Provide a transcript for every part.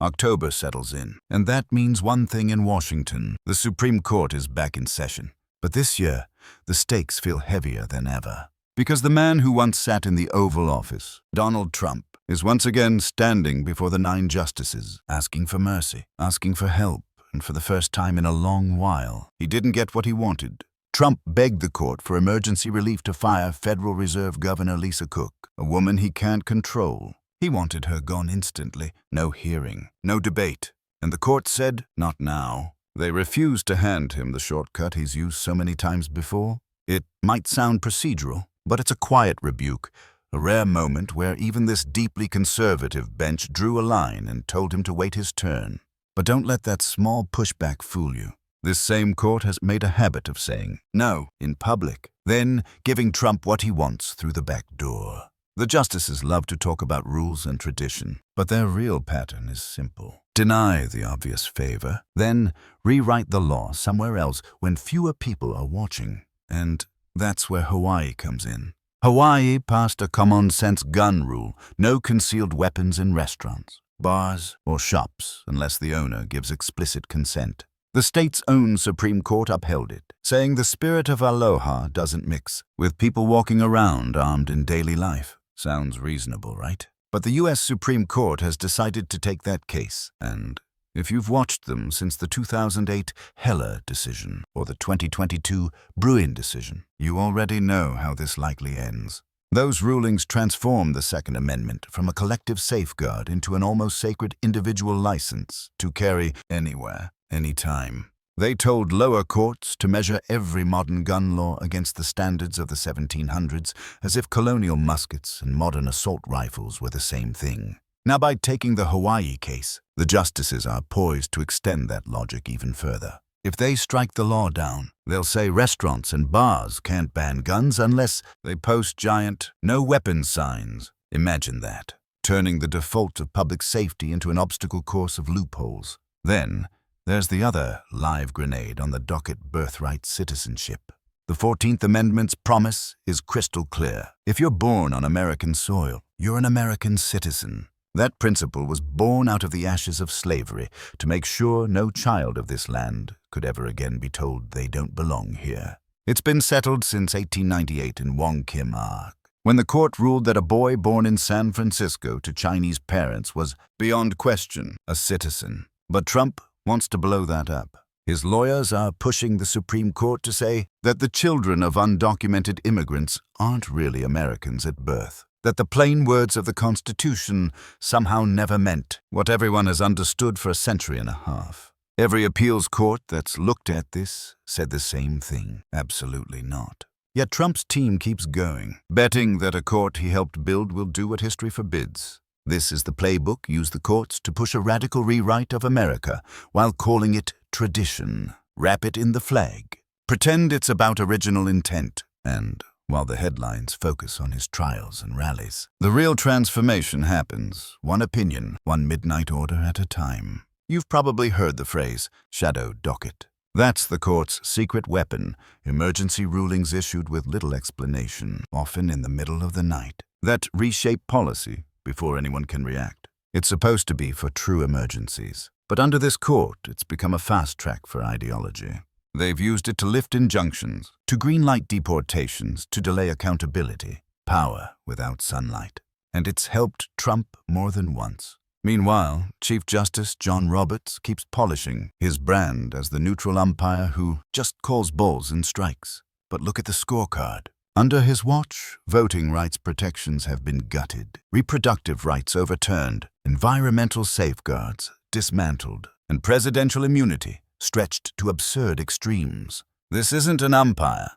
October settles in, and that means one thing in Washington: the Supreme Court is back in session. But this year, the stakes feel heavier than ever. Because the man who once sat in the Oval Office, Donald Trump, is once again standing before the 9 justices, asking for mercy, asking for help, and for the first time in a long while, he didn't get what he wanted. Trump begged the court for emergency relief to fire Federal Reserve Governor Lisacook, a woman he can't control. He wanted her gone instantly, no hearing, no debate. And the court said, not now. They refused to hand him the shortcut he's used so many times before. It might sound procedural, but it's a quiet rebuke, a rare moment where even this deeply conservative bench drew a line and told him to wait his turn. But don't let that small pushback fool you. This same court has made a habit of saying no in public, then giving Trump what he wants through the back door. The justices love to talk about rules and tradition, but their real pattern is simple. Deny the obvious favor, then rewrite the law somewhere else when fewer people are watching. And that's where Hawaii comes in. Hawaii passed a common-sense gun rule: no concealed weapons in restaurants, bars, or shops unless the owner gives explicit consent. The state's own Supreme Court upheld it, saying the spirit of aloha doesn't mix with people walking around armed in daily life. Sounds reasonable, right? But the U.S. Supreme Court has decided to take that case, and if you've watched them since the 2008 Heller decision or the 2022 Bruin decision, you already know how this likely ends. Those rulings transform the Second Amendment from a collective safeguard into an almost sacred individual license to carry anywhere, anytime. They told lower courts to measure every modern gun law against the standards of the 1700s, as if colonial muskets and modern assault rifles were the same thing. Now, by taking the Hawaii case, the justices are poised to extend that logic even further. If they strike the law down, they'll say restaurants and bars can't ban guns unless they post giant "no weapons" signs. Imagine that, turning the default of public safety into an obstacle course of loopholes. Then, there's the other live grenade on the Docket: birthright citizenship. The 14th Amendment's promise is crystal clear. If you're born on American soil, you're an American citizen. That principle was born out of the ashes of slavery to make sure no child of this land could ever again be told they don't belong here. It's been settled since 1898 in Wong Kim Ark, when the court ruled that a boy born in San Francisco to Chinese parents was, beyond question, a citizen. But Trump wants to blow that up. His lawyers are pushing the Supreme Court to say that the children of undocumented immigrants aren't really Americans at birth, that the plain words of the Constitution somehow never meant what everyone has understood for a century and a half. Every appeals court that's looked at this said the same thing: absolutely not. Yet Trump's team keeps going, betting that a court he helped build will do what history forbids. This is the playbook used the courts to push a radical rewrite of America while calling it tradition. Wrap it in the flag. Pretend it's about original intent. And while the headlines focus on his trials and rallies, the real transformation happens, one opinion, one midnight order at a time. You've probably heard the phrase shadowdocket. That's the court's secret weapon, emergency rulings issued with little explanation, often in the middle of the night, that reshape policy before anyone can react. It's supposed to be for true emergencies, but under this court, it's become a fast track for ideology. They've used it to lift injunctions, to greenlight deportations, to delay accountability. Power without sunlight. And it's helped Trump more than once. Meanwhile, Chief Justice John Roberts keeps polishing his brand as the neutral umpire who just calls balls and strikes. But look at the scorecard. Under his watch, voting rights protections have been gutted, reproductive rights overturned, environmental safeguards dismantled, and presidential immunity stretched to absurd extremes. This isn't an umpire.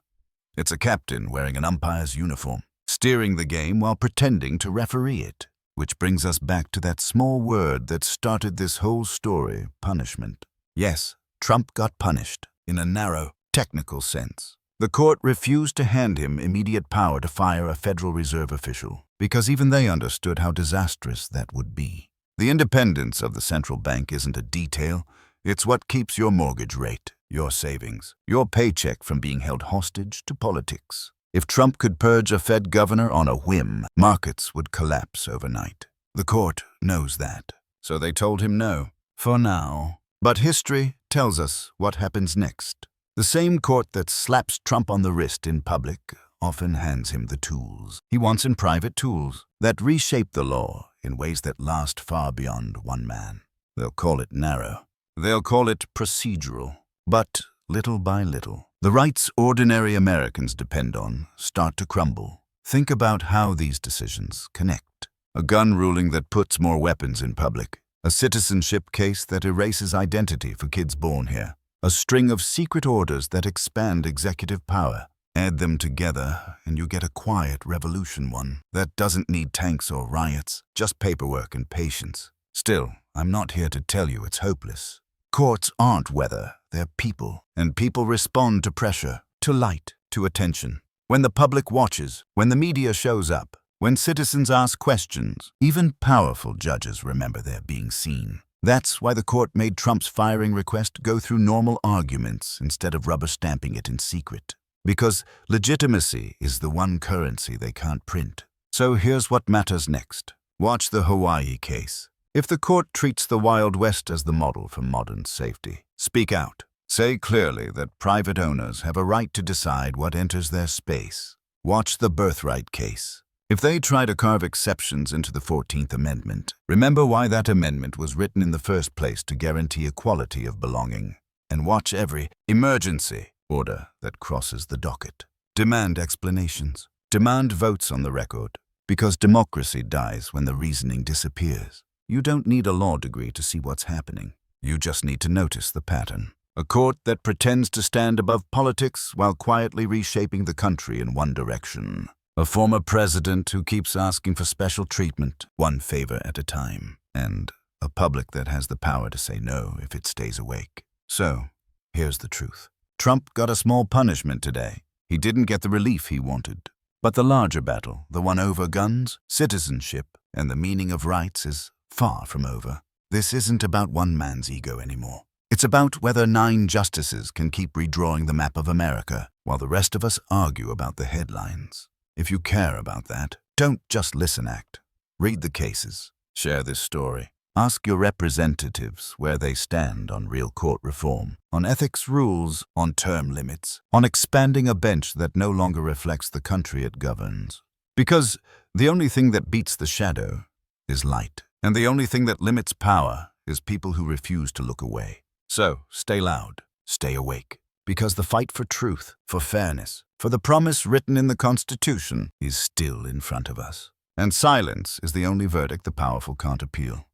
It's a captain wearing an umpire's uniform, steering the game while pretending to referee it. Which brings us back to that small word that started this whole story: punishment. Yes, Trump got punished, in a narrow, technical sense. The court refused to hand him immediate power to fire a Federal Reserve official, because even they understood how disastrous that would be. The independence of the central bank isn't a detail. It's what keeps your mortgage rate, your savings, your paycheck from being held hostage to politics. If Trump could purge a Fed governor on a whim, markets would collapse overnight. The court knows that. so they told him no, for now. But history tells us what happens next. The same court that slaps Trump on the wrist in public often hands him the tools he wants in private, tools that reshape the law in ways that last far beyond one man. They'll call it narrow. They'll call it procedural. But little by little, the rights ordinary Americans depend on start to crumble. Think about how these decisions connect. A gun ruling that puts more weapons in public. A citizenship case that erases identity for kids born here. A string of secret orders that expand executive power. Add them together and you get a quiet revolution, one that doesn't need tanks or riots, just paperwork and patience. Still, I'm not here to tell you it's hopeless. Courts aren't weather, they're people, and people respond to pressure, to light, to attention. When the public watches, when the media shows up, when citizens ask questions, even powerful judges remember they're being seen. That's why the court made Trump's firing request go through normal arguments instead of rubber stamping it in secret. Because legitimacy is the one currency they can't print. So here's what matters next. Watch the Hawaii case. If the court treats the Wild West as the model for modern safety, speak out. Say clearly that private owners have a right to decide what enters their space. Watch the birthright case. If they try to carve exceptions into the 14th Amendment, remember why that amendment was written in the first place, to guarantee equality of belonging. And watch every emergency order that crosses the docket. Demand explanations. Demand votes on the record. Because democracy dies when the reasoning disappears. You don't need a law degree to see what's happening. You just need to notice the pattern. A court that pretends to stand above politics while quietly reshaping the country in one direction. A former president who keeps asking for special treatment, one favor at a time. And a public that has the power to say no if it stays awake. So, here's the truth. Trump got a small punishment today. He didn't get the relief he wanted. But the larger battle, the one over guns, citizenship, and the meaning of rights is far from over. This isn't about one man's ego anymore. It's about whether 9 justices can keep redrawing the map of America while the rest of us argue about the headlines. If you care about that, don't just listen, act. Read the cases. Share this story. Ask your representatives where they stand on real court reform, on ethics rules, on term limits, on expanding a bench that no longer reflects the country it governs. Because the only thing that beats the shadow is light, and the only thing that limits power is people who refuse to look away. So, stay loud, stay awake, because the fight for truth, for fairness, for the promise written in the Constitution is still in front of us. And silence is the only verdict the powerful can't appeal.